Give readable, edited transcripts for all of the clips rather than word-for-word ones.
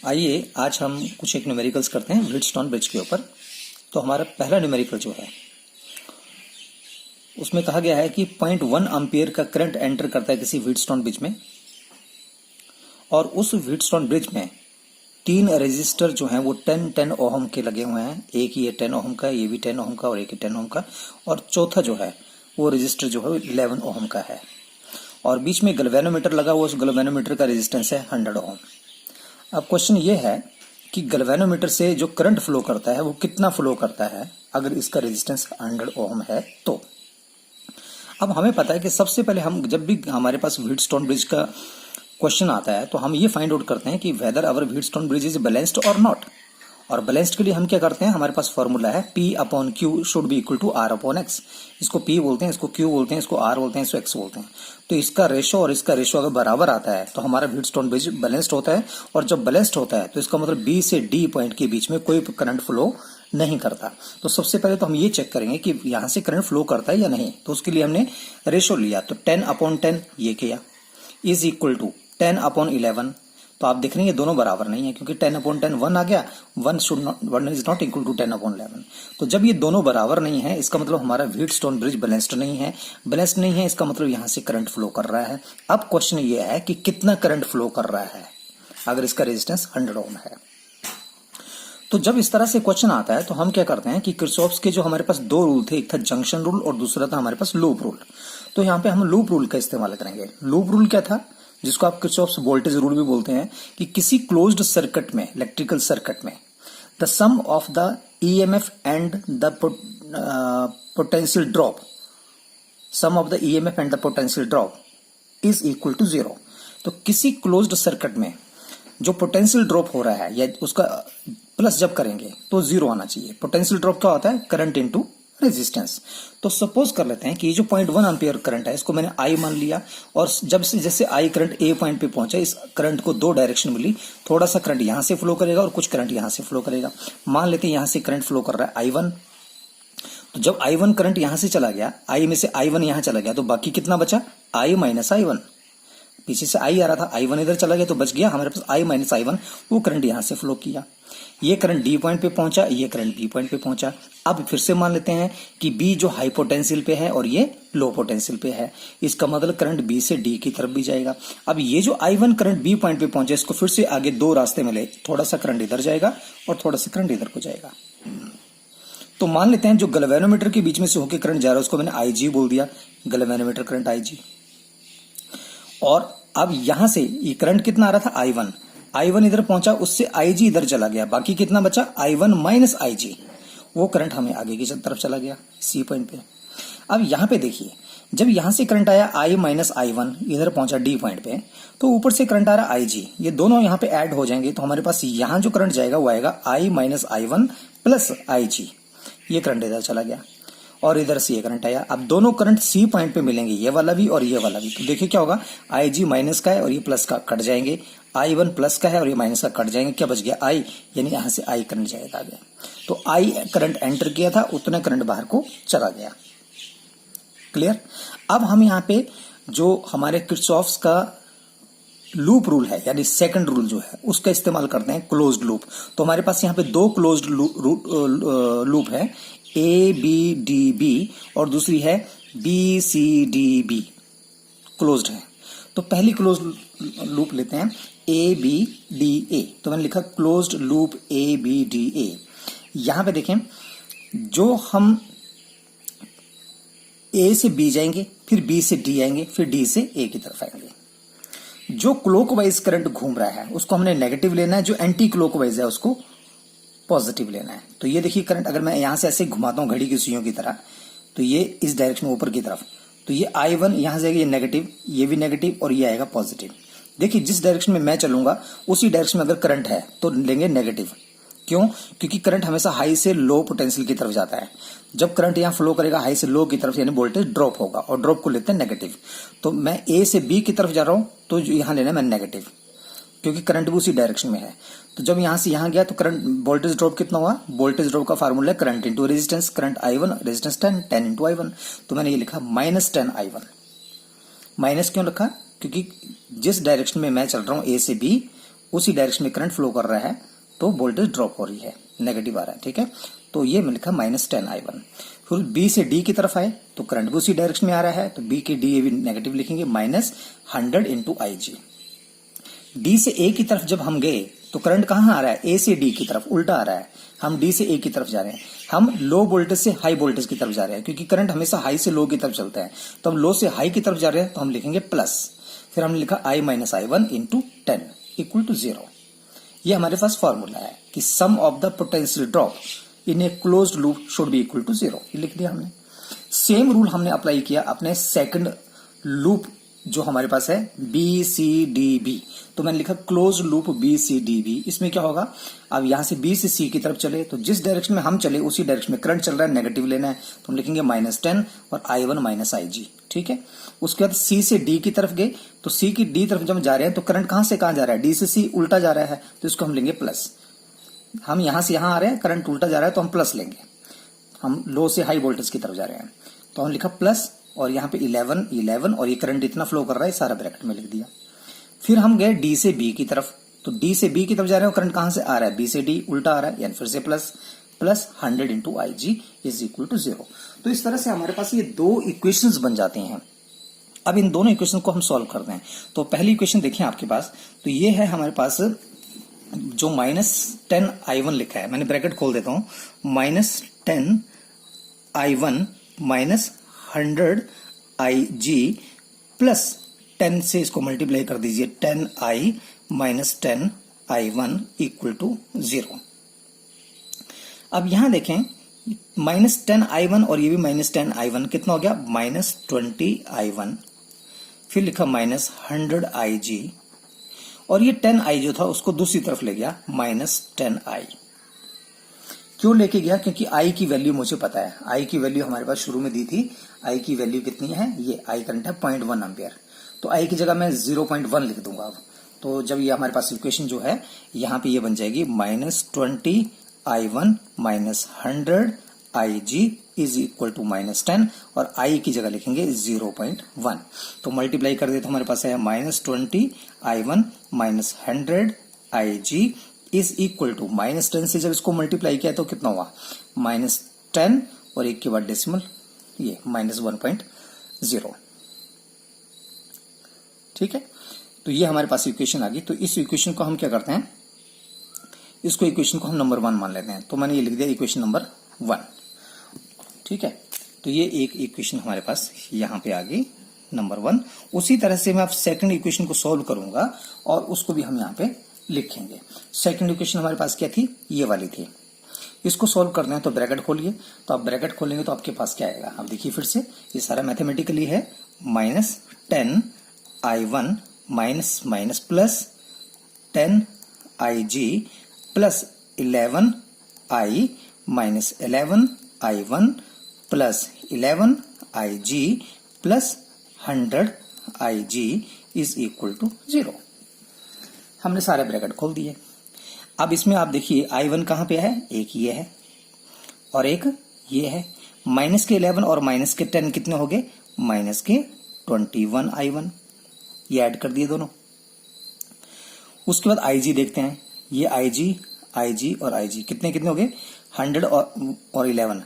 आइए आज हम कुछ एक न्यूमेरिकल्स करते हैं व्हीटस्टोन ब्रिज के ऊपर। तो हमारा पहला न्यूमेरिकल जो है उसमें कहा गया है कि 0.1 एम्पियर का करंट एंटर करता है किसी व्हीटस्टोन ब्रिज में, और उस व्हीटस्टोन ब्रिज में 3 रेजिस्टर जो हैं वो 10 ओहम के लगे हुए हैं। एक ये 10 ओहम का, ये भी 10 ओहम का और एक ही 10 ओहम का, और चौथा जो है वो रेजिस्टर जो है 11 ओहम का है। और बीच में गैल्वेनोमीटर लगा हुआ, उस गैल्वेनोमीटर का रेजिस्टेंस है 100 ओहम। अब क्वेश्चन ये है कि गैल्वेनोमीटर से जो करंट फ्लो करता है वो कितना फ्लो करता है अगर इसका रेजिस्टेंस 100 ओहम है तो। अब हमें पता है कि सबसे पहले हम जब भी हमारे पास व्हीटस्टोन ब्रिज का क्वेश्चन आता है तो हम ये फाइंड आउट करते हैं कि whether our Wheatstone bridge is balanced or not. और बैलेंस्ड के लिए हम क्या करते हैं, हमारे पास फॉर्मूला है P/Q should be equal to R/X। इसको P बोलते हैं, इसको Q बोलते हैं, इसको R बोलते हैं, इसको X बोलते हैं। तो इसका रेशो और इसका रेशो अगर बराबर आता है तो हमारा व्हीटस्टोन ब्रिज बैलेंस्ड होता है। और जब बैलेंस्ड होता है तो इसका मतलब B से D पॉइंट के बीच में कोई करंट फ्लो नहीं करता। तो सबसे पहले तो हम ये चेक करेंगे कि यहां से करंट फ्लो करता है या नहीं। तो उसके लिए हमने रेशो लिया, तो 10/10 ये किया इज इक्वल टू 10/11। तो आप देख रहे हैं ये दोनों बराबर नहीं है, क्योंकि 10/10 1 आ गया, 1 इज नॉट इक्वल टू 10/11। तो जब ये दोनों बराबर नहीं है इसका मतलब हमारा व्हीटस्टोन ब्रिज बैलेंस्ड नहीं है। बैलेंस्ड नहीं है इसका मतलब यहां से करंट फ्लो कर रहा है। अब क्वेश्चन ये है कि कितना करंट फ्लो कर रहा है अगर इसका रेजिस्टेंस 100 ओम है। तो जब इस तरह से क्वेश्चन आता है तो हम क्या करते हैं कि किरचॉफ्स के जो हमारे पास 2 रूल थे, एक था जंक्शन रूल और दूसरा था हमारे पास लूप रूल। तो यहाँ पे हम लूप रूल का इस्तेमाल करेंगे। लूप रूल क्या था, जिसको आप किरचॉफ्स वोल्टेज रूल भी बोलते हैं, कि किसी क्लोज्ड सर्किट में, इलेक्ट्रिकल सर्किट में, the sum of the EMF and the potential drop, sum of the EMF and the potential drop is equal to 0। तो किसी क्लोज्ड सर्किट में जो पोटेंशियल ड्रॉप हो रहा है या उसका प्लस जब करेंगे तो 0 आना चाहिए। पोटेंशियल ड्रॉप क्या होता है, करंट इनटू रेजिस्टेंस। तो सपोज कर लेते हैं कि ये जो 0.1 एम्पियर करंट है इसको मैंने I मान लिया, और जब से जैसे I करंट A पॉइंट पे पहुंचा, इस करंट को 2 डायरेक्शन मिली। थोड़ा सा करंट यहां से फ्लो करेगा और कुछ करंट यहां से फ्लो करेगा। मान लेते हैं यहां से करंट फ्लो कर रहा है I1। तो जब I1 करंट यहां से चला गया, I में से I1 यहां चला गया, तो बाकी कितना बचा, I माइनस I1। पीछे से I आ रहा था, I1 इधर चला गया तो बच गया हमारे पास I माइनस I1। वो करंट यहां से फ्लो किया, ये करंट D पॉइंट पे पहुंचा, ये करंट B पॉइंट पे पहुंचा। अब फिर से मान लेते हैं कि B जो हाई पोटेंशियल पे है और ये लो पोटेंशियल पे है, इसका मतलब करंट B से D की तरफ भी जाएगा। अब ये जो I1 करंट B पॉइंट पे पहुंचा, इसको फिर से आगे 2 रास्ते मिले, थोड़ा सा करंट इधर जाएगा और थोड़ा सा करंट इधर को जाएगा। तो मान लेते हैं जो गैल्वेनोमीटर के बीच में से होकर करंट जा रहा है उसको मैंने IG बोल दिया, गैल्वेनोमीटर करंट IG। और अब यहां से ये करंट कितना आ रहा था, I1 इधर पहुंचा, उससे IG इधर चला गया, बाकी कितना बचा, I1 माइनस IG। वो करंट हमें आगे की तरफ चला गया C पॉइंट पे। अब यहां पे देखिए, जब यहां से करंट आया I माइनस I1 इधर पहुंचा D पॉइंट पे, तो ऊपर से करंट आ रहा IG, ये दोनों यहां पे ऐड हो जाएंगे। तो हमारे पास यहां जो करंट जाएगा वो आएगा I minus I1 plus IG। ये करंट इधर चला गया और इधर से ये करंट आया। अब दोनों करंट C पॉइंट पे मिलेंगे, ये वाला भी और ये वाला भी। तो देखिए क्या होगा, IG माइनस का है और ये प्लस का कट जाएंगे, I1 प्लस का है और ये माइनस का कट जाएंगे। क्या बच गया, I, यानी यहां से I करंट जाएगा आगे। तो I करंट एंटर किया था, उतना करंट बाहर को चला गया। क्लियर। अब हम यहाँ पे जो हमारे किरचॉफ्स का लूप रूल है, यानी सेकंड रूल जो है, उसका इस्तेमाल करते हैं, क्लोज्ड लूप। तो हमारे पास यहाँ पे 2 क्लोज्ड लूप है, ABDB और दूसरी है BCDB, क्लोज्ड है। तो पहली क्लोज्ड लूप लेते हैं ABDA। तो मैंने लिखा क्लोज्ड लूप ABDA। यहां पे देखें, जो हम A से B जाएंगे, फिर B से D आएंगे, फिर D से A की तरफ आएंगे। जो क्लॉकवाइज करंट घूम रहा है उसको हमने नेगेटिव लेना है, जो एंटी क्लॉकवाइज है उसको पॉजिटिव लेना है। तो ये देखिए करंट, अगर मैं यहां से ऐसे घुमाता हूं घड़ी की सुइयों की तरह, तो ये इस डायरेक्शन में ऊपर की तरफ, तो ये I1 यहां से आएगा, ये नेगेटिव, ये भी नेगेटिव और ये आएगा पॉजिटिव। देखिए जिस डायरेक्शन में मैं चलूंगा उसी डायरेक्शन में अगर करंट है तो लेंगे नेगेटिव। क्यों, क्योंकि करंट हमेशा हाई से लो पोटेंशियल की तरफ जाता है। जब करंट यहां फ्लो करेगा हाई से लो की तरफ, यानी वोल्टेज ड्रॉप होगा, और ड्रॉप को लेते हैं नेगेटिव। तो मैं A से B की तरफ जा रहा हूं तो यहां लेना है मैं नेगेटिव, क्योंकि करंट भी उसी डायरेक्शन में है। तो जब यहां से यहां गया तो करंट वोल्टेज ड्रॉप कितना हुआ, वोल्टेज ड्रॉप का फार्मूला है current into resistance. Current I1, resistance 10 into I1। तो मैंने ये लिखा -10 I1। माइनस क्यों रखा, क्योंकि जिस डायरेक्शन में मैं चल रहा हूं A से B उसी डायरेक्शन में करंट फ्लो कर रहा है तो वोल्टेज ड्रॉप हो रही है, नेगेटिव आ रहा है। ठीक है, तो ये मैं लिखा -10I1। फिर बी से डी की तरफ आए तो करंट भी उसी डायरेक्शन में आ रहा है, तो बी के डी ए भी नेगेटिव लिखेंगे, -100 × IG। डी से ए की तरफ जब हम गए तो करंट कहाँ आ रहा है, ए से डी की तरफ, उल्टा आ रहा है। हम डी से ए की तरफ जा रहे हैं, हम लो वोल्टेज से हाई वोल्टेज की तरफ जा रहे हैं, क्योंकि करंट हमेशा हाई से लो की तरफ चलता है। तो हम लो से हाई की तरफ जा रहे हैं तो हम लिखेंगे प्लस, फिर हमने लिखा I - I1 × 10 = 0। ये हमारे पास फॉर्मूला है कि sum of the potential drop in a closed loop should be equal to 0। ये लिख दिया हमने। सेम रूल हमने अप्लाई किया अपने सेकंड लूप जो हमारे पास है BCDB, तो मैंने लिखा क्लोज लूप BCDB। इसमें क्या होगा, अब यहां से B से C की तरफ चले तो जिस डायरेक्शन में हम चले उसी डायरेक्शन में करंट चल रहा है, नेगेटिव लेना है, तो हम लिखेंगे -10 और I1 - IG। ठीक है, उसके बाद C से D की तरफ गए तो C की D तरफ जब जा रहे हैं तो करंट कहां से कहां जा रहा है, D से C उल्टा जा रहा है, तो इसको हम लेंगे प्लस। हम यहां से यहां आ रहे हैं, करंट उल्टा जा रहा है तो हम प्लस लेंगे, हम लो से हाई वोल्टेज की तरफ जा रहे हैं, तो हम लिखा प्लस, और यहाँ पे 11 और ये करंट इतना फ्लो कर रहा है, सारा ब्रैकेट में लिख दिया। फिर हम गए डी से बी की तरफ, तो डी से बी की तरफ जा रहे हैं, करंट कहां से आ रहा है, बी से डी उल्टा आ रहा है, यानी फिर से प्लस 100 × IG = 0। तो इस तरह से हमारे पास ये दो इक्वेशंस बन जाते हैं। अब इन दोनों इक्वेशन को हम सॉल्व करते हैं। तो पहली इक्वेशन देखें आपके पास, तो ये है हमारे पास जो -10I1 लिखा है, मैंने ब्रैकेट खोल देता हूं, -10I1 -100 IG प्लस 10 से इसको मल्टीप्लाई कर दीजिए, 10I - 10I1 = 0। अब यहां देखें -10I1 और ये भी -10I1 कितना हो गया, -20I1, फिर लिखा -100 IG, और ये 10I जो था उसको दूसरी तरफ ले गया, -10I। क्यों लेके गया, क्योंकि I की वैल्यू मुझे पता है, I की वैल्यू हमारे पास शुरू में दी थी। I की वैल्यू कितनी है, ये I करंट है 0.1 एम्पियर, तो I की जगह मैं 0.1 लिख दूंगा। अब तो जब ये हमारे पास इक्वेशन जो है यहाँ पे ये बन जाएगी -20I1 - 100 IG = -10, और I की जगह लिखेंगे 0.1। तो मल्टीप्लाई कर दे तो हमारे पास है -20I1 - 100 IG = -10 से जब इसको मल्टीप्लाई किया तो कितना हुआ, -10 और एक के बाद डेसिमल, ये -1.0। ठीक है, तो ये हमारे पास इक्वेशन आ गई। तो इस इक्वेशन को हम क्या करते हैं, इसको इक्वेशन को हम नंबर 1 मान लेते हैं, तो मैंने ये लिख दिया इक्वेशन नंबर 1। ठीक है, तो ये एक इक्वेशन हमारे पास यहां पे आ गई नंबर 1। उसी तरह से मैं अब सेकंड इक्वेशन को सॉल्व करूंगा और उसको भी हम यहां पे लिखेंगे। सेकंड इक्वेशन हमारे पास क्या थी, ये वाली थी। इसको सॉल्व करना है तो ब्रैकेट खोलिए, तो आप ब्रैकेट खोलेंगे तो आपके पास क्या आएगा, अब देखिए फिर से ये सारा मैथमेटिकली है, -10I1 plus 10IG plus 11I - 11I1 plus 11IG plus 100IG = 0। हमने सारे ब्रैकेट खोल दिए। अब इसमें आप देखिए I1 कहां पे है, एक ये है और एक ये है, -11 और -10 कितने हो गए, -21I1, ये ऐड कर दिए दोनों। उसके बाद IG देखते हैं, ये IG और IG कितने कितने हो गए, 100 और 11,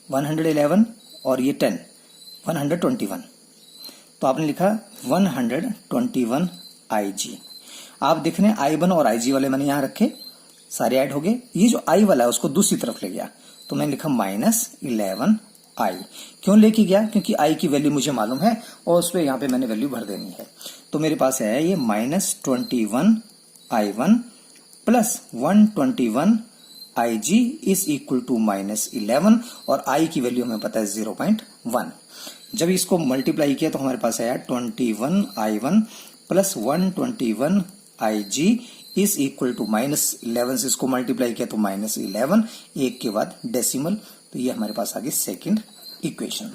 111 और ये 10, 121। तो आपने लिखा 121 IG। आप देख रहे हैं I1 और IG वाले मैंने यहां रखे, सारे ऐड हो गए। ये जो I वाला है उसको दूसरी तरफ ले गया, तो मैंने लिखा -11I। क्यों लेके गया, क्योंकि I की वैल्यू मुझे मालूम है और उस पर यहां पे मैंने वैल्यू भर देनी है। तो मेरे पास है ये -21I1 प्लस 121IG = -11, और I की वैल्यू हमें पता है 0.1। जब इसको मल्टीप्लाई किया तो हमारे पास आया 21I1 प्लस 121IG = -11 से इसको मल्टीप्लाई किया तो -11, एक के बाद डेसिमल, तो ये हमारे पास आ गई सेकंड इक्वेशन।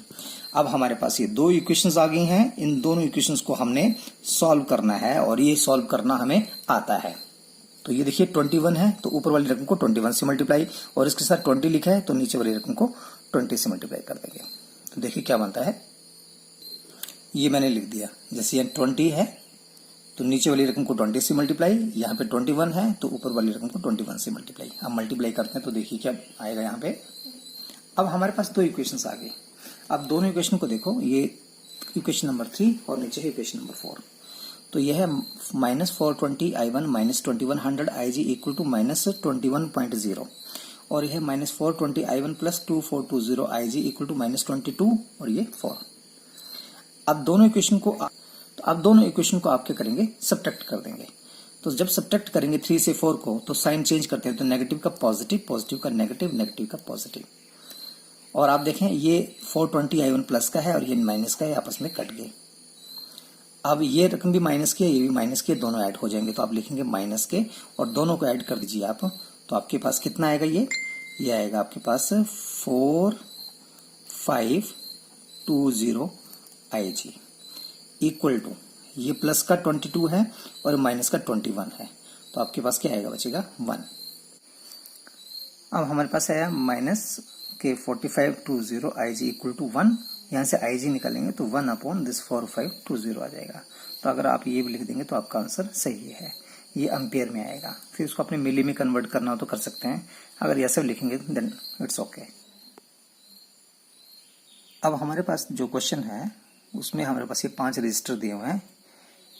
अब हमारे पास ये दो इक्वेशंस आ गई हैं, इन दोनों इक्वेशंस को हमने सॉल्व करना है और ये सॉल्व करना हमें आता है। तो ये देखिए 21 है तो ऊपर वाली रकम को 21 से मल्टीप्लाई, और इसके साथ 20 लिखा है तो नीचे वाली रकम को 20 से मल्टीप्लाई कर देंगे। तो देखिए क्या बनता है, ये मैंने लिख दिया, जैसे ये 20 है तो नीचे वाली रकम को 20 से मल्टीप्लाई, यहाँ पे 21 है तो ऊपर वाली रकम को 21 से मल्टीप्लाई। अब मल्टीप्लाई करते हैं तो देखिए क्या आएगा यहाँ पे। अब हमारे पास दो इक्वेशंस आ गए। अब दोनों इक्वेशन को देखो, ये इक्वेशन नंबर 3 और नीचे है इक्वेशन नंबर 4। तो यह है -420I1 -2100 IG इक्वल टू -21.0, और यह -420I1 plus 2420 IG equal to -22 और ये 4। अब दोनों इक्वेशन को आप क्या करेंगे, सब्ट्रैक्ट कर देंगे। तो जब सब्ट्रैक्ट करेंगे 3 से 4 को तो साइन चेंज करते हैं, तो नेगेटिव का पॉजिटिव, पॉजिटिव का नेगेटिव, नेगेटिव का पॉजिटिव। और आप देखें ये 420I1 प्लस का है और ये माइनस का है, आपस में कट गए। अब ये रकम भी माइनस की है, ये भी माइनस की है, दोनों ऐड हो जाएंगे। तो आप लिखेंगे माइनस के और दोनों को ऐड कर दीजिए आप। तो आपके पास कितना आएगा, ये आएगा आपके पास 4520 IG इक्वल टू, ये प्लस का 22 है और माइनस का 21 है। तो आपके पास क्या आएगा, बचेगा 1। अब हमारे पास आया माइनस के 4520 IG इक्वल टू 1। यहाँ से IG निकालेंगे तो 1 अपॉन दिस 4520 आ जाएगा। तो अगर आप ये भी लिख देंगे तो आपका आंसर सही है, ये एम्पियर में आएगा। फिर उसको अपने मिली में कन्वर्ट करना हो तो कर सकते हैं, अगर ये सब लिखेंगे देन इट्स ओके। अब हमारे पास जो क्वेश्चन है उसमें हमारे पास ये 5 रजिस्टर दिए हुए हैं,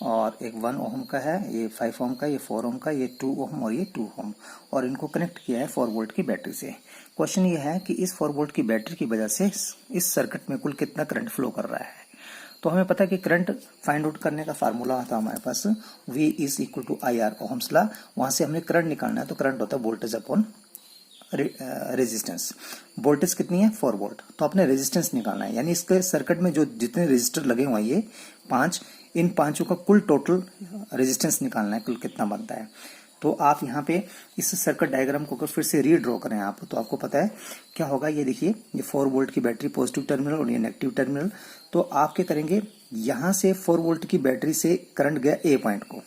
और एक 1 ओम का है, ये 5 ओम का, ये 4 ओम का, ये 2 ओम और ये 2 ओम, और इनको कनेक्ट किया है 4 वोल्ट की बैटरी से। क्वेश्चन ये है कि इस 4 वोल्ट की बैटरी की वजह से इस सर्किट में कुल कितना करंट फ्लो कर रहा है। तो हमें पता है कि करंट फाइंड आउट करने का फार्मूला था हमारे पास V is equal to IR, Ohm's law. वहां से हमें करंट निकालना है, तो करंट होता है वोल्टेज अपॉन रेजिस्टेंस। वोल्टेज कितनी है, 4 वोल्ट, तो अपने रेजिस्टेंस निकालना है। यानी इसके सर्किट में जो जितने रेजिस्टर लगे हुए हैं ये 5, इन पांचों का कुल टोटल रेजिस्टेंस निकालना है, कुल कितना बनता है। तो आप यहाँ पे इस सर्किट डायग्राम को फिर से रीड्रॉ करें आप, तो आपको पता है क्या होगा। ये देखिए, ये 4 वोल्ट की बैटरी पॉजिटिव टर्मिनल और ये नेगेटिव टर्मिनल। तो आप क्या करेंगे, यहाँ से 4 वोल्ट की बैटरी से करंट गया ए पॉइंट को,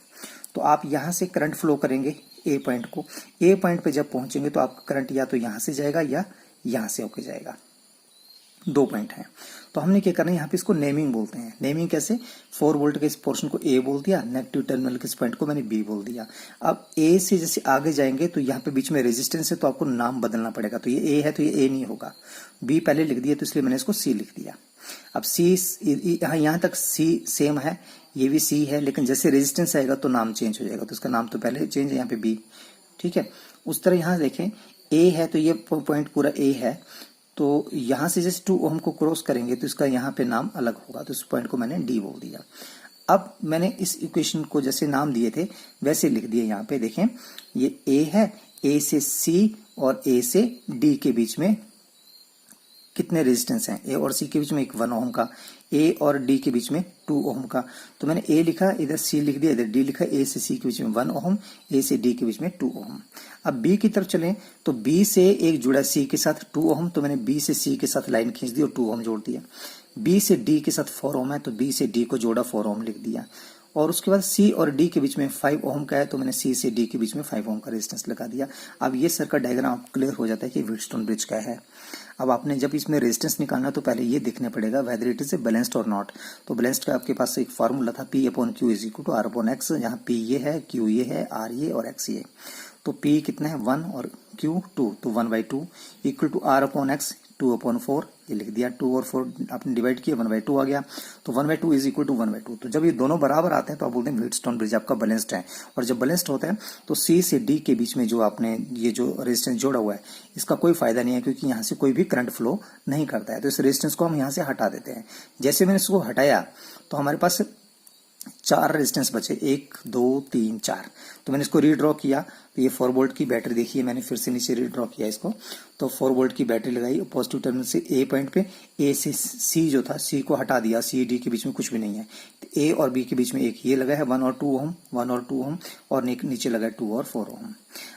तो आप यहाँ से करंट फ्लो करेंगे ए पॉइंट को। ए पॉइंट पे जब पहुंचेंगे तो आपका करंट या तो यहाँ से जाएगा या यहाँ से होके जाएगा। 2 पॉइंट है, तो हमने क्या करना है, यहाँ पे इसको नेमिंग बोलते हैं। नेमिंग कैसे, 4 वोल्ट के इस पोर्शन को ए बोल दिया, नेगेटिव टर्मिनल के इस पॉइंट को मैंने बी बोल दिया। अब ए से जैसे आगे जाएंगे तो यहाँ पे बीच में रेजिस्टेंस है, तो आपको नाम बदलना पड़ेगा। तो ये ए है तो ये ए नहीं होगा, बी पहले लिख दिया तो इसलिए मैंने इसको सी लिख दिया। अब सी यहाँ तक सी सेम है, ये भी सी है, लेकिन जैसे रेजिस्टेंस आएगा तो नाम चेंज हो जाएगा, तो इसका नाम तो पहले चेंज है, यहाँ पे बी, ठीक है। उस तरह यहाँ देखें, ए है तो ये पॉइंट पूरा ए है, तो यहां से जैसे 2 ओम को क्रॉस करेंगे तो इसका यहाँ पे नाम अलग होगा, तो इस पॉइंट को मैंने डी बोल दिया। अब मैंने इस इक्वेशन को जैसे नाम दिए थे वैसे लिख दिए। यहाँ पे देखें, ये ए है, ए से सी और ए से डी के बीच में कितने रेजिस्टेंस हैं, ए और सी के बीच में एक 1 ओम का, ए और डी के बीच में 2 ओम का। तो मैंने ए लिखा, इधर सी लिख दिया, इधर डी लिखा। ए से सी के बीच में 1 ओम, ए से डी के बीच में 2 ओम। अब बी की तरफ चलें तो बी से एक जुड़ा सी के साथ 2 ओम, तो मैंने बी से सी के साथ लाइन खींच दी और 2 ओम जोड़ दिया। बी से डी के साथ 4 ओम है, तो बी से डी को जोड़ा, 4 ओम लिख दिया। और उसके बाद सी और डी के बीच में 5 ओम का है, तो मैंने सी से डी के बीच में 5 ओम का रेजिस्टेंस लगा दिया। अब ये सर्किट डायग्राम क्लियर हो जाता है कि व्हीटस्टोन ब्रिज का है। अब आपने जब इसमें रेजिस्टेंस निकालना तो पहले ये देखना पड़ेगा whether it is a balanced or not. तो बैलेंस्ड का आपके पास एक फॉर्मूला था, P upon Q is equal to R upon X, जहाँ P ये है, Q ये है, R ये और X ये। तो P कितना है 1 और Q 2, तो 1/2 equal to R upon X 2/4, ये लिख दिया। 2 और 4 आपने डिवाइड किया, 1/2 आ गया। तो 1/2 इज इक्वल टू 1/2। तो जब ये दोनों बराबर आते हैं तो आप बोलते हैं व्हीटस्टोन ब्रिज आपका बैलेंस्ड है। और जब बैलेंस्ड होता है तो सी से डी के बीच में जो आपने ये जो रेजिस्टेंस जोड़ा हुआ है इसका कोई फायदा नहीं है, क्योंकि यहाँ से कोई भी करंट फ्लो नहीं करता है। तो इस रेजिस्टेंस को हम यहाँ से हटा देते हैं। जैसे मैंने इसको हटाया तो हमारे पास 4 रेजिस्टेंस बचे, 1 2 3 4। तो मैंने इसको रीड्रॉ किया, तो ये 4 वोल्ट की बैटरी देखिए, मैंने फिर से नीचे रीड्रॉ किया इसको। तो 4 वोल्ट की बैटरी लगाई पॉजिटिव टर्मिनल से ए पॉइंट पे, ए से सी जो था, सी को हटा दिया, सी डी के बीच में कुछ भी नहीं है। तो ए और बी के बीच में एक ये लगा है 1 और 2 ओम, 1 और 2 ओम, और नीचे लगा है 2 और 4 ओम।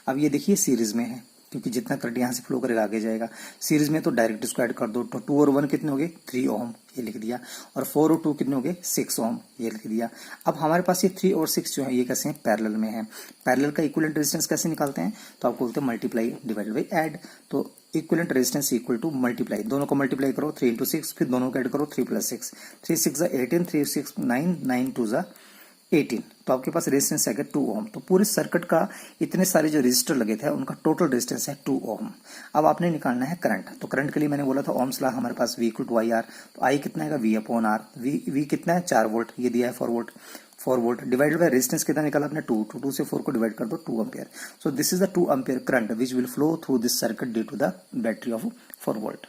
अब ये देखिए सीरीज में है, क्योंकि जितना करंट यहाँ से फ्लो करेगा आगे जाएगा। सीरीज में तो डायरेक्ट इसको ऐड कर दो, तो 2 और 1 कितने हो गए 3 ओम, ये लिख दिया। और 4 और 2 कितने हो गए 6 ओम, ये लिख दिया। अब हमारे पास ये 3 और 6 जो है ये कैसे हैं, पैरेलल में है। पैरेलल का इक्विवेलेंट रेजिस्टेंस कैसे निकालते हैं, तो आपको बोलते हैं मल्टीप्लाई डिवाइडेड बाई ऐड। तो equivalent resistance equal to multiply, दोनों को मल्टीप्लाई करो 3 × 6, फिर दोनों को ऐड करो 3 + 6, 3 × 6 = 18, 3 × 6 = 9, 9 × 2 = 18, तो आपके पास रेजिस्टेंस है 2 ओम। तो पूरे सर्किट का इतने सारे जो रजिस्टर लगे थे उनका टोटल रेजिस्टेंस है 2 ओम। अब आपने निकालना है करंट। तो करंट के लिए मैंने बोला था ओम्स लॉ हमारे पास V equal to I R. तो आई कितना है V अपॉन आर। V कितना है 4 वोल्ट, ये दिया है 4 वोल्ट डिवाइडेड बाय रेजिस्टेंस कितना निकाला आपने 2, तो 2 से 4 को डिवाइड कर दो 2 ampere. So this is the 2 ampere current which will flow through this circuit due to the battery of 4 volt.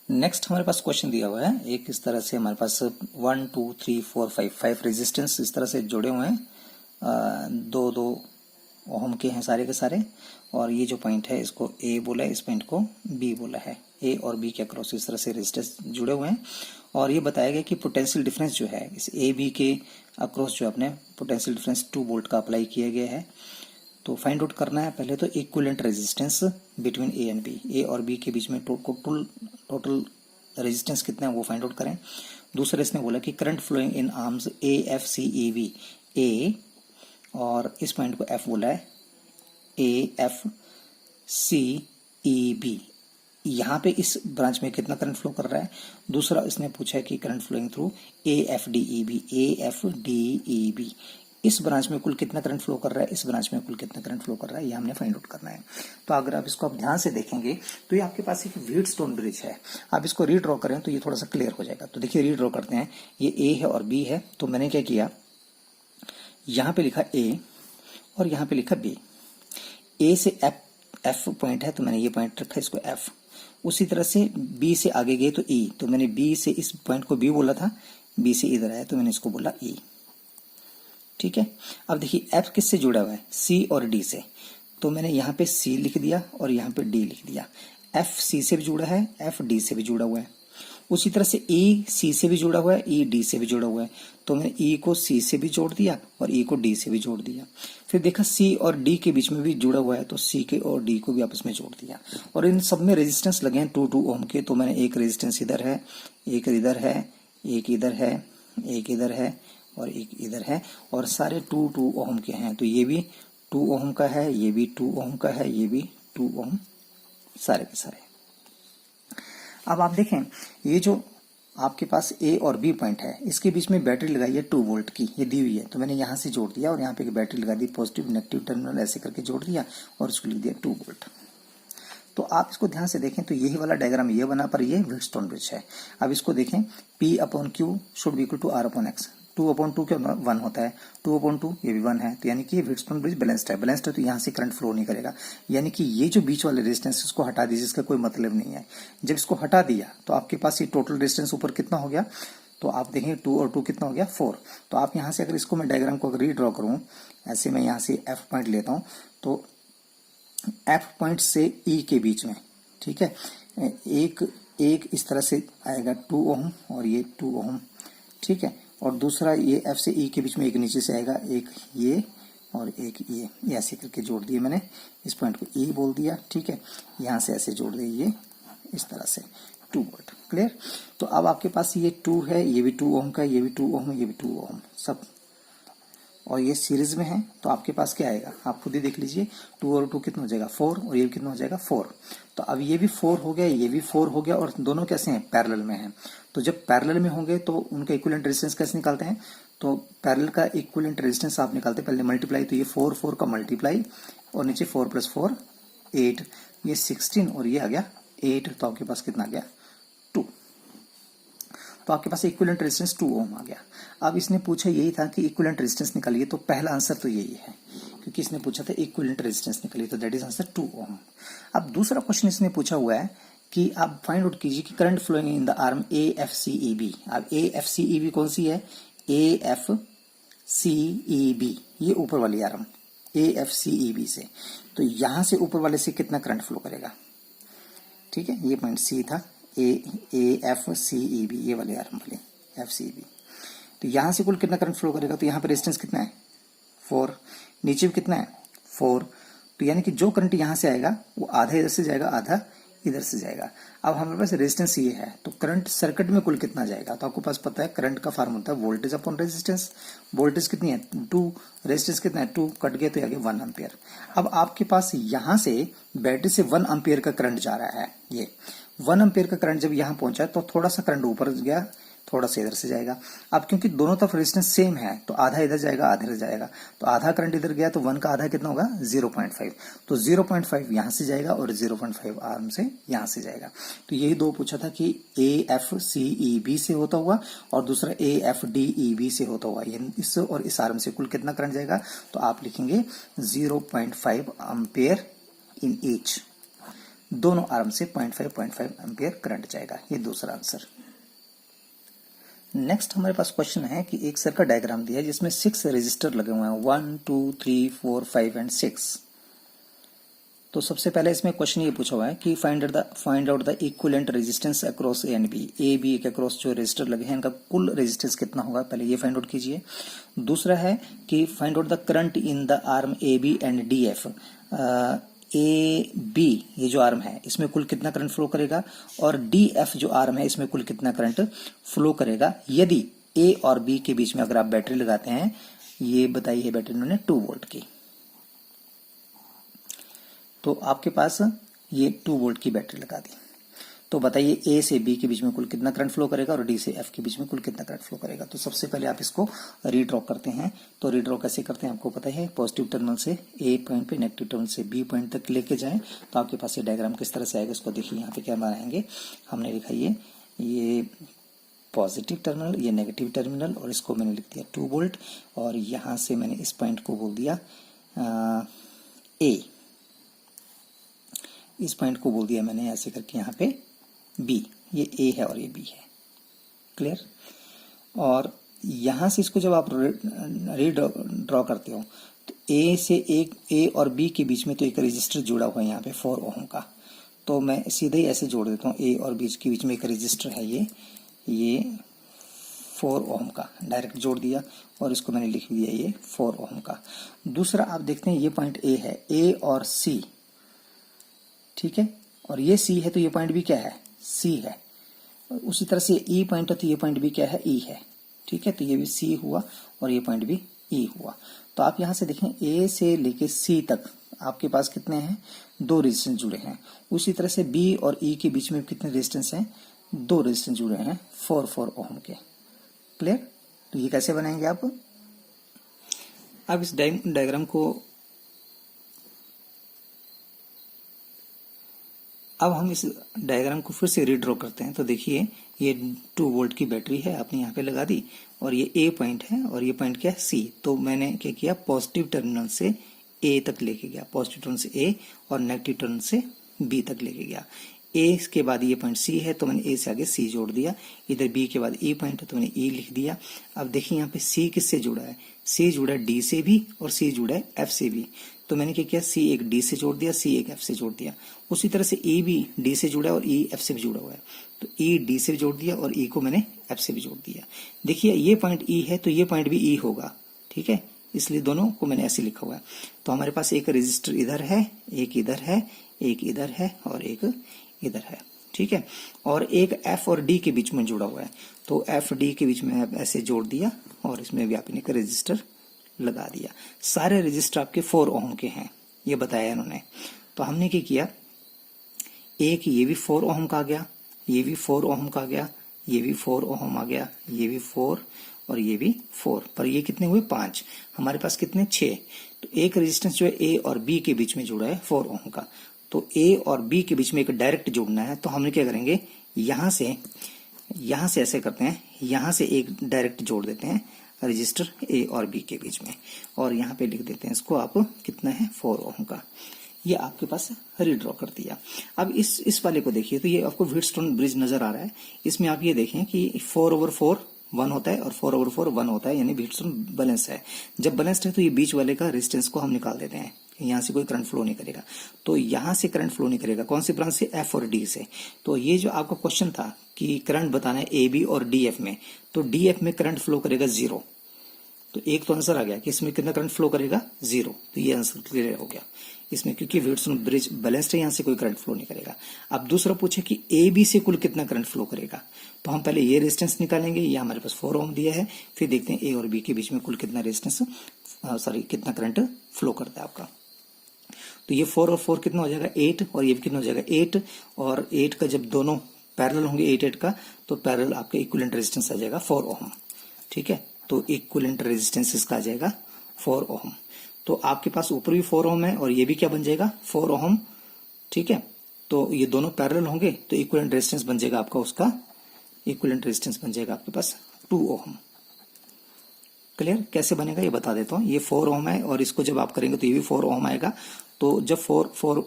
Next हमारे पास क्वेश्चन दिया हुआ है एक इस तरह से, हमारे पास 1 2 3 4 5 रेजिस्टेंस इस तरह से जुड़े हुए हैं, 2 ओम के हैं सारे के सारे। और ये जो पॉइंट है इसको ए बोला है, इस पॉइंट को बी बोला है। ए और बी के अक्रॉस इस तरह से रेजिस्टेंस जुड़े हुए हैं। और ये बताया गया कि पोटेंशियल डिफरेंस जो है इस ए बी के अक्रॉस जो अपने पोटेंशियल डिफरेंस 2 वोल्ट का अप्लाई किया गया है। तो फाइंड आउट करना है पहले तो equivalent resistance between A and B, A और बी के बीच में टोटल रेजिस्टेंस कितना है वो फाइंड आउट करें। दूसरा इसने बोला कि current flowing in arms A F C E V, A और इस पॉइंट को एफ बोला है, ए एफ सी ई बी, यहाँ पे इस ब्रांच में कितना करंट फ्लो कर रहा है। दूसरा इसने पूछा है कि current flowing through A F D E B, A F D E B, इस ब्रांच में कुल कितना करंट फ्लो कर रहा है, इस ब्रांच में कुल कितना करंट फ्लो कर रहा है, ये हमने फाइंड आउट करना है। तो अगर आप इसको आप ध्यान से देखेंगे तो ये आपके पास एक व्हीटस्टोन ब्रिज है। आप इसको रीड्रॉ करें तो ये थोड़ा सा क्लियर हो जाएगा। तो देखिए रीड्रॉ करते हैं, ये ए है और बी है। तो मैंने क्या किया, यहाँ पे लिखा ए और यहाँ पे लिखा बी। ए से एफ पॉइंट है तो मैंने ये पॉइंट रखा इसको एफ। उसी तरह से बी से आगे गए तो ई, तो मैंने बी से इस पॉइंट को बी बोला था, बी से इधर आया तो मैंने इसको बोला ई। ठीक है, अब देखिए एफ किससे जुड़ा हुआ है, सी और डी से। तो मैंने यहाँ पे सी लिख दिया और यहाँ पे डी लिख दिया। एफ सी से भी जुड़ा है, एफ डी से भी जुड़ा हुआ है। उसी तरह से ई सी से भी जुड़ा हुआ है, ई डी से भी जुड़ा हुआ है। तो मैंने ई को सी से भी जोड़ दिया और ई को डी से भी जोड़ दिया। फिर देखा सी और डी के बीच में भी जुड़ा हुआ है तो सी के और डी को भी आपस में जोड़ दिया। और इन सब में रेजिस्टेंस लगे हैं 2 ओम के। तो मैंने एक रेजिस्टेंस इधर है, एक इधर है, एक इधर है, एक इधर है और एक इधर है, और सारे 2 ओम के हैं। तो ये भी 2 ओम का है, ये भी 2 ओम का है, ये भी 2 ओम, सारे के सारे। अब आप देखें ये जो आपके पास ए और बी पॉइंट है इसके बीच में बैटरी लगाई है 2 वोल्ट की, ये दी हुई है। तो मैंने यहाँ से जोड़ दिया और यहाँ पे एक बैटरी लगा दी, पॉजिटिव नेगेटिव टर्मिनल ऐसे करके जोड़ दिया और इसको लिख दिया 2 वोल्ट। तो आप इसको ध्यान से देखें तो यही वाला डायग्राम ये बना, पर ये व्हीटस्टोन ब्रिज है। अब इसको देखें, P upon Q should be equal to R upon X। 2/2 क्या 1 होता है, 2/2 ये भी 1 है। तो यानी कि ये व्हीटस्टोन ब्रिज बैलेंस्ड है। बैलेंस्ड है तो यहाँ से करंट फ्लो नहीं करेगा। यानी कि ये जो बीच वाले रेजिस्टेंस इसको हटा दीजिए, इसका कोई मतलब नहीं है। जब इसको हटा दिया तो आपके पास ये टोटल रेजिस्टेंस ऊपर कितना हो गया, तो आप देखें 2 और 2 कितना हो गया 4। तो आप यहाँ से अगर इसको मैं डायग्राम को अगर रीड्रॉ करूँ, ऐसे मैं यहाँ से F पॉइंट लेता हूँ, तो F पॉइंट से E के बीच में, ठीक है, एक इस तरह से आएगा 2 ओम और ये 2 ओम, ठीक है। और दूसरा ये F से E के बीच में एक नीचे से आएगा, एक ये और एक ये ऐसे करके जोड़ दिए मैंने। इस पॉइंट को E बोल दिया, ठीक है। यहाँ से ऐसे जोड़ दिए ये इस तरह से 2 वोल्ट। क्लियर। तो अब आपके पास ये 2 है, ये भी 2 ओम का, ये भी 2 ओम, ये भी 2 ओम, सब, और ये सीरीज में है। तो आपके पास क्या आएगा, आप खुद ही देख लीजिए। 2 और 2 कितना हो जाएगा 4, और ये कितना हो जाएगा 4। तो अब ये भी 4 हो गया, ये भी 4 हो गया, और दोनों कैसे हैं, पैरेलल में हैं। तो जब पैरेलल में होंगे तो उनका इक्विवेलेंट रेजिस्टेंस कैसे निकालते हैं, तो पैरेलल का इक्विवेलेंट रेजिस्टेंस आप निकालते हैं पहले मल्टीप्लाई। तो ये 4 का मल्टीप्लाई और नीचे 4 + 4 8, ये 16 और ये आ गया 8। तो आपके पास कितना आ गया 2। तो आपके पास इक्विवेलेंट रेजिस्टेंस 2 ओम आ गया। अब इसने पूछा यही था कि इक्विवेलेंट रेजिस्टेंस निकालिए, तो पहला आंसर तो यही है, क्योंकि इसने पूछा था इक्विवेलेंट रेजिस्टेंस निकालिए, तो दैट इज आंसर 2 ओम। अब दूसरा क्वेश्चन इसने पूछा हुआ है कि आप फाइंड आउट कीजिए कि current flowing in the arm AFCEB। अब AFCEB कौन सी है, AFCEB, ये ऊपर वाली आर्म AFCEB से। तो यहां से ऊपर वाले से कितना करंट फ्लो करेगा, ठीक है। ये पॉइंट C था, AFCEB, ये वाले आर्म वाले FCEB। तो यहां से कुल कितना करंट फ्लो करेगा, तो यहाँ पे रेजिस्टेंस कितना है 4, नीचे भी कितना है 4। तो यानी कि जो करंट यहां से आएगा वो आधा इधर से जाएगा, आधा इधर से जाएगा। अब हमारे पास रेजिस्टेंस ये है, तो करंट सर्किट में कुल कितना जाएगा, तो आपको पास पता है करंट का फार्मूला होता है वोल्टेज अपॉन रेजिस्टेंस। वोल्टेज कितनी है 2, रेजिस्टेंस कितना है 2, कट गया तो आगे 1 एम्पियर। अब आपके पास यहां से बैटरी से 1 एम्पियर का करंट जा रहा है। ये 1 एम्पियर का करंट जब यहाँ पहुंचा तो थोड़ा सा करंट ऊपर गया, थोड़ा सा इधर से जाएगा। अब क्योंकि दोनों तरफ रेजिस्टेंस सेम है तो आधा इधर जाएगा आधा इधर जाएगा, तो आधा करंट इधर गया तो 1 का आधा कितना होगा 0.5, तो 0.5 यहां से जाएगा और 0.5 आर्म से यहां से जाएगा। तो यही दो पूछा था कि AFCEB से होता हुआ और दूसरा AFDEB से होता हुआ, यानी इस और इस आर्म से कुल कितना करंट जाएगा, तो आप लिखेंगे 0.5 एम्पियर इन ईच, दोनों आर्म से 0.5 एम्पियर करंट जाएगा। ये दूसरा आंसर। नेक्स्ट हमारे पास क्वेश्चन है कि एक सर्किट डायग्राम दिया है जिसमें 6 रेजिस्टर लगे हुए हैं, 1 2 3 4 5 एंड 6। तो सबसे पहले इसमें क्वेश्चन ये पूछा हुआ है कि find out the equivalent resistance across A and B. A B के अक्रॉस जो रेजिस्टर लगे हैं इनका कुल रेजिस्टेंस कितना होगा, पहले ये फाइंड आउट कीजिए। दूसरा है कि find out the current in the arm A B and D F. A B ये जो आर्म है इसमें कुल कितना करंट फ्लो करेगा, और डी एफ जो आर्म है इसमें कुल कितना करंट फ्लो करेगा यदि ए और बी के बीच में अगर आप बैटरी लगाते हैं। ये बताई है बैटरी उन्होंने 2 वोल्ट की, तो आपके पास ये 2 वोल्ट की बैटरी लगा दी। तो बताइए ए से बी के बीच में कुल कितना करंट फ्लो करेगा और डी से एफ के बीच में कुल कितना करंट फ्लो करेगा। तो सबसे पहले आप इसको रीड्रॉ करते हैं। तो रीड्रॉ कैसे करते हैं आपको पता है, पॉजिटिव टर्मिनल से ए पॉइंट पे, नेगेटिव टर्मिनल से बी पॉइंट तक लेके जाएं तो आपके पास ये डायग्राम किस तरह से आएगा इसको देखिए। यहाँ पे क्या बनाएंगे, हमने लिखा ये पॉजिटिव टर्मिनल, ये नेगेटिव टर्मिनल, और इसको मैंने लिख दिया 2 वोल्ट, और यहाँ से मैंने इस पॉइंट को बोल दिया ए, इस पॉइंट को बोल दिया मैंने ऐसे करके यहाँ पे बी, ये ए है और ये बी है। क्लियर। और यहां से इसको जब आप ड्रॉ करते हो तो ए से एक ए और बी के बीच में तो एक रजिस्टर जुड़ा हुआ है यहाँ पे 4 ओम का, तो मैं सीधे ही ऐसे जोड़ देता हूँ। ए और बी के बीच में एक रजिस्टर है ये 4 ओम का, डायरेक्ट जोड़ दिया और इसको मैंने लिख दिया ये 4 ओम का। दूसरा आप देखते हैं ये पॉइंट ए है, ए और सी, ठीक है, और ये सी है तो ये पॉइंट भी क्या है, सी है। और उसी तरह से ई पॉइंट है तो ये पॉइंट भी क्या है, ई है। ठीक है, तो ये भी सी हुआ और ये पॉइंट भी ई हुआ। तो आप यहां से देखें ए से लेके सी तक आपके पास कितने हैं, 2 रेजिस्टेंस जुड़े हैं। उसी तरह से बी और ई के बीच में कितने रेजिस्टेंस हैं, 2 रेजिस्टेंस जुड़े हैं 4 ओम के। क्लियर। तो ये कैसे बनाएंगे आप, अब इस डायग्राम को अब हम इस डायग्राम को फिर से रीड्रॉ करते हैं। तो देखिए ये 2 वोल्ट की बैटरी है आपने यहाँ पे लगा दी, और ये ए पॉइंट है और ये पॉइंट क्या है, सी। तो मैंने क्या किया, पॉजिटिव टर्मिनल से ए तक लेके गया, पॉजिटिव टर्मिनल से ए और नेगेटिव टर्मिनल से बी तक लेके गया। ए के बाद ये पॉइंट सी है तो मैंने ए से आगे सी जोड़ दिया, इधर बी के बाद ई पॉइंट है तो मैंने ई लिख दिया। अब देखिए यहाँ पे सी किससे जुड़ा है, सी जुड़ा है डी से भी और सी जुड़ा है एफ से भी। तो मैंने क्या किया, सी एक डी से जोड़ दिया, सी एक एफ से जोड़ दिया। उसी तरह से ई भी डी से जुड़ा है और ई एफ से भी जुड़ा हुआ है, तो ई डी से जोड़ दिया और ई को मैंने एफ से भी जोड़ दिया। देखिए ये पॉइंट ई है तो ये पॉइंट भी ई होगा, ठीक है, इसलिए दोनों को मैंने ऐसे लिखा हुआ है। तो हमारे पास एक रजिस्टर इधर है, एक इधर है, एक इधर है और एक इधर है, ठीक है, और एक एफ और डी के बीच में जुड़ा हुआ है। तो एफ डी के बीच में ऐसे जोड़ दिया और इसमें भी आपने एक रजिस्टर लगा दिया। सारे रजिस्टर आपके 4 ओम के हैं, ये बताया इन्होंने। तो हमने क्या किया, एक ये भी 4 ओम का आ गया, ये भी 4 ओम का आ गया, ये भी 4 ओम आ गया, ये भी 4 और ये भी 4, पर ये कितने हुए 5, हमारे पास कितने 6। तो एक रेजिस्टेंस जो है ए और बी के बीच में जुड़ा है 4 ओम का, तो ए और बी के बीच में एक डायरेक्ट जोड़ना है। तो हमने क्या करेंगे, यहां से ऐसे करते हैं, यहां से एक डायरेक्ट जोड़ देते हैं रजिस्टर ए और बी के बीच में, और यहाँ पे लिख देते हैं इसको आप कितना है 4 ओम का। ये आपके पास रीड्रॉ कर दिया। अब इस वाले को देखिए, तो ये आपको व्हीटस्टोन ब्रिज नजर आ रहा है। इसमें आप ये देखें कि 4/4 1 होता है और 4/4 1 होता है, यानी व्हीटस्टोन बैलेंस है। जब बैलेंस्ड है तो ये बीच वाले का रेजिस्टेंस को हम निकाल देते हैं, यहाँ से कोई करंट फ्लो नहीं करेगा। तो यहाँ से करंट फ्लो नहीं करेगा, कौन सी ब्रांच से, एफ और डी से। तो ये जो आपका क्वेश्चन था कि करंट बताना है ए बी और डी एफ में, तो डी एफ में करंट फ्लो करेगा 0। तो एक तो आंसर आ गया कि इसमें कितना करंट फ्लो करेगा 0, तो ये आंसर क्लियर हो गया इसमें, क्योंकि व्हीटस्टोन ब्रिज बैलेंस्ड है, यहाँ से कोई करंट फ्लो नहीं करेगा। अब दूसरा पूछे कि ए बी से कुल कितना करंट फ्लो करेगा, तो हम पहले ये रेजिस्टेंस निकालेंगे, ये हमारे पास 4 ओम दिया है, फिर देखते हैं ए और बी के बीच में कुल कितना रेजिस्टेंस कितना करंट फ्लो करता है आपका। तो ये 4 और 4 कितना हो जाएगा 8, और ये भी कितना हो जाएगा 8, और 8 का जब दोनों पैरेलल होंगे 8 का, तो पैरेलल आपका इक्विवेलेंट रेजिस्टेंस आ जाएगा 4 ओम। ठीक है, तो इक्विवेलेंट रेजिस्टेंस इसका आ जाएगा 4 ओम। तो आपके पास ऊपर भी 4 ओम है और ये भी क्या बन जाएगा 4 ओम। ठीक है, तो ये दोनों पैरेलल होंगे तो इक्विवेलेंट रेजिस्टेंस बन जाएगा आपका, उसका इक्विवेलेंट रेजिस्टेंस बन जाएगा आपके पास 2 ओम। क्लियर? कैसे बनेगा ये बता देता हूँ। ये 4 ओम है और इसको जब आप करेंगे तो ये भी 4 ओम आएगा। तो जब 4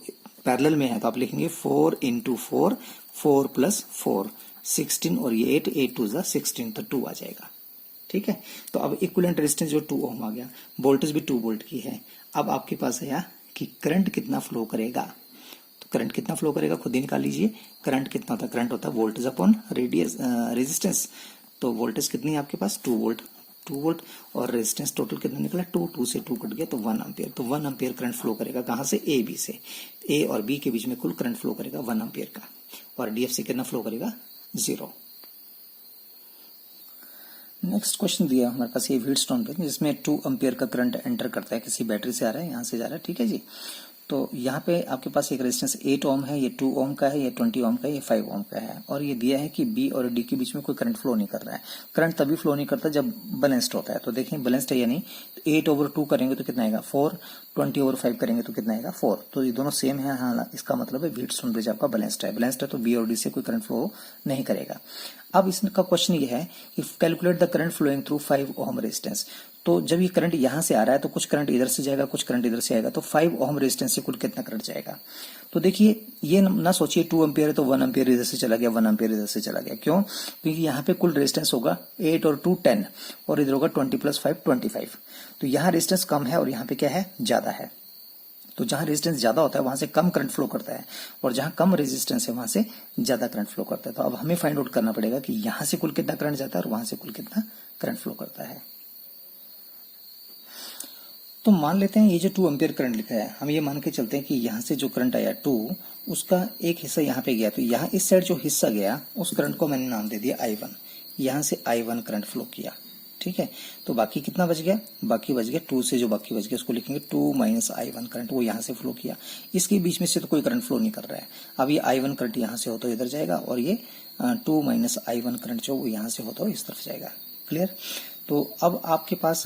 पैरेलल में है तो आप लिखेंगे 4 इंटू 4, 4 प्लस 4 16 और ये 8, 8 टू जा 16, तो 2 आ जाएगा। ठीक है, तो अब इक्विवेलेंट रेजिस्टेंस जो 2 ओम आ गया, वोल्टेज भी 2 वोल्ट की है। अब आपके पास है कि करंट कितना फ्लो करेगा, तो करंट कितना फ्लो करेगा खुद ही निकाल लीजिए। करंट कितना होता है, करंट होता है वोल्टेज अपॉन रेडियस रेजिस्टेंस। तो वोल्टेज कितनी है आपके पास 2 वोल्ट, 2 वोल्ट, और रेजिस्टेंस टोटल कितना निकला 2 से 2 कट गया तो 1 एम्पियर। तो 1 एम्पियर करंट फ्लो करेगा कहां से, ए बी से। ए और बी के बीच में कुल करंट फ्लो करेगा 1 एम्पियर का, और डीएफ से कितना फ्लो करेगा 0। नेक्स्ट क्वेश्चन दिया हमारे पास ये व्हीटस्टोन पे, जिसमें 2 एम्पियर का करंट एंटर करता है, किसी बैटरी से आ रहा है, यहाँ से जा रहा है। ठीक है जी, तो यहाँ पे आपके पास एक रेजिस्टेंस 8 ओम है, ये 2 ओम का है, ये 20 ओम का है, ये 5 ओम का है, और ये दिया है कि बी और डी के बीच में कोई करंट फ्लो नहीं कर रहा है। करंट तभी फ्लो नहीं करता जब बैलेंस्ड होता है। तो देखें बैलेंस्ड है या नहीं, तो 8/2 करेंगे तो कितना आएगा 4, 20/5 करेंगे तो कितना आएगा 4। तो ये दोनों सेम है। हाँ, इसका मतलब है व्हीटस्टोन ब्रिज आपका बैलेंस्ड है। बैलेंस्ड है तो बी और डी से कोई करंट फ्लो नहीं करेगा। अब इसका क्वेश्चन ये है कि calculate the current flowing through 5 ohm resistance. तो जब ये करंट यहां से आ रहा है तो कुछ करंट इधर से जाएगा, कुछ करंट इधर से आएगा, तो 5 ओम रेजिस्टेंस से कुल कितना करंट जाएगा। तो देखिए, ये ना सोचिए 2 एम्पियर है तो 1 एम्पियर इधर से चला गया, 1 एम्पियर इधर से चला गया। क्यों? क्योंकि यहाँ पे कुल रेजिस्टेंस होगा 8 और 2 10, और इधर होगा 20 + 5 25। तो यहाँ रेजिस्टेंस कम है और यहाँ पे क्या है, ज्यादा है। तो जहां रेजिस्टेंस ज्यादा होता है वहां से कम करंट फ्लो करता है, और जहां कम रेजिस्टेंस है वहां से ज्यादा करंट फ्लो करता है। तो अब हमें फाइंड आउट करना पड़ेगा कि यहां से कुल कितना करंट जाता है और वहां से कुल कितना करंट फ्लो करता है। तो मान लेते हैं ये जो 2 एम्पियर करंट लिखा है, हम ये मान के चलते हैं कि यहां से जो करंट आया 2, उसका एक हिस्सा यहाँ पे गया, तो यहाँ इस साइड जो हिस्सा गया उस करंट को मैंने नाम दे दिया I1। यहां से I1 करंट फ्लो किया। ठीक है, तो बाकी कितना बच गया, बाकी बच गया 2 से जो बाकी बच गया उसको लिखेंगे 2 - I1 करंट, वो यहाँ से फ्लो किया। इसके बीच में से तो कोई करंट फ्लो नहीं कर रहा है। अब ये I1 करंट यहाँ से हो तो इधर जाएगा, और ये 2 - I1 करंट जो वो यहाँ से होता है इस तरफ जाएगा। क्लियर? तो अब आपके पास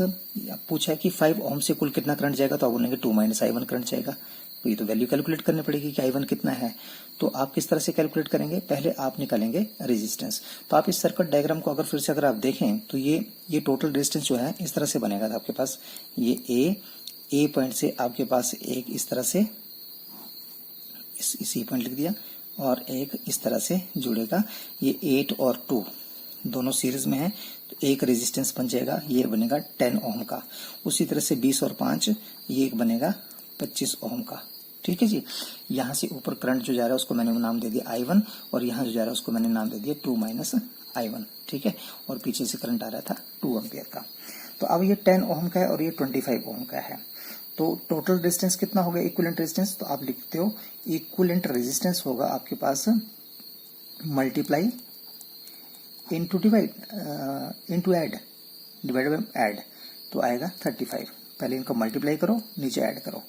पूछा है कि 5 ओम से कुल कितना करंट जाएगा, तो आप बोलेंगे 2 - I1 करंट जाएगा। तो ये तो वैल्यू कैलकुलेट करनी पड़ेगी कि I1 कितना है। तो आप किस तरह से कैलकुलेट करेंगे, पहले आप निकालेंगे रेजिस्टेंस। तो आप इस सर्किट डायग्राम को अगर फिर से अगर आप देखें तो ये टोटल रेजिस्टेंस जो है इस तरह से बनेगा। था आपके पास ये ए पॉइंट से आपके पास एक इस तरह से इसी पॉइंट लिख दिया, और एक इस तरह से जुड़ेगा। ये 8 और 2 दोनों सीरीज में है, तो एक रेजिस्टेंस बन जाएगा, ये बनेगा 10 ओम का। उसी तरह से 20 और 5 ये एक बनेगा 25 ओम का। ठीक है जी, यहाँ से ऊपर करंट जो जा रहा है उसको मैंने नाम दे दिया I1, और यहाँ जो जा रहा है उसको मैंने नाम दे दिया 2 - I1। ठीक है, और पीछे से करंट आ रहा था 2 एम्पियर का। तो अब ये 10 ओम का है और ये 25 ओम का है। तो टोटल रेजिस्टेंस कितना हो गया, इक्विवेलेंट रेजिस्टेंस। तो आप लिखते हो इक्विवेलेंट रेजिस्टेंस होगा आपके पास multiply into divide into add, divide by add, तो आएगा 35। पहले इनको मल्टीप्लाई करो, नीचे ऐड करो,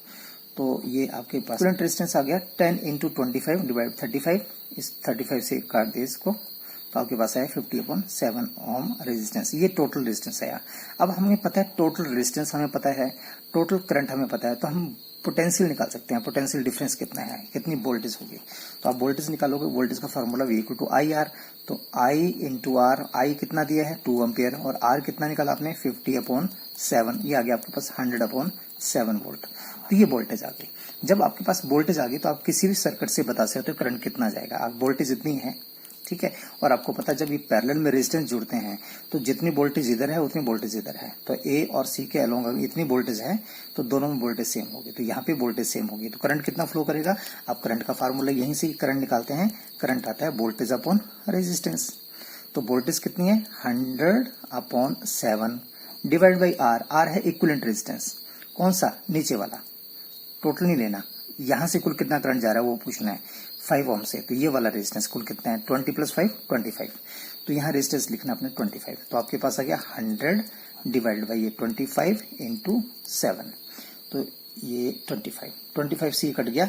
तो ये आपके पास इक्विवेलेंट रेजिस्टेंस आ गया 10 × 25 डिवाइड 35। इस 35 से काट दिए इसको, तो आपके पास आया 50/7 ओम रेजिस्टेंस। ये टोटल रेजिस्टेंस आया। अब हमें पता है टोटल रेजिस्टेंस हमें पता है, टोटल करंट हमें पता है, तो हम पोटेंशियल निकाल सकते हैं। पोटेंशियल डिफरेंस कितना है, कितनी वोल्टेज होगी। तो आप वोल्टेज निकालोगे, वोल्टेज का फॉर्मूला V = IR। तो I × R, I कितना दिया है 2 एम्पियर, और R कितना निकाला आपने 50/7, ये आ गया आपके पास 100/7 वोल्ट। तो ये वोल्टेज आ गई। जब आपके पास वोल्टेज आ गई तो आप किसी भी सर्किट से बता सकते हो करंट कितना जाएगा। आप वोल्टेज इतनी है, ठीक है, और आपको पता है जब ये पैरेलल में रेजिस्टेंस जुड़ते हैं तो जितनी वोल्टेज इधर है उतनी वोल्टेज इधर है। तो ए और सी के अलोंग इतनी वोल्टेज है तो दोनों में वोल्टेज सेम होगी, तो यहाँ पे वोल्टेज सेम होगी। तो करंट कितना फ्लो करेगा, आप करंट का फार्मूला यहीं से करंट निकालते हैं। करंट आता है वोल्टेज अपॉन रेजिस्टेंस। तो वोल्टेज कितनी है 100/7 डिवाइड बाई आर। आर है इक्विवेलेंट रेजिस्टेंस, कौन सा, नीचे वाला, टोटल नहीं लेना। यहां से कुल कितना करंट जा रहा है वो पूछना है 5 ओम से। तो ये वाला रेजिस्टेंस कुल कितना है 20 + 5 25। तो यहाँ रेजिस्टेंस लिखना अपने 25। तो आपके पास आ गया 100 डिवाइड बाई ये 25 × 7। तो ये 25 से कट गया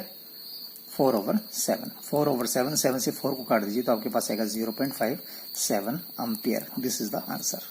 4/7, 4/7, 7 से 4 को काट दीजिए तो आपके पास आएगा 0.57 ampere. This is the answer.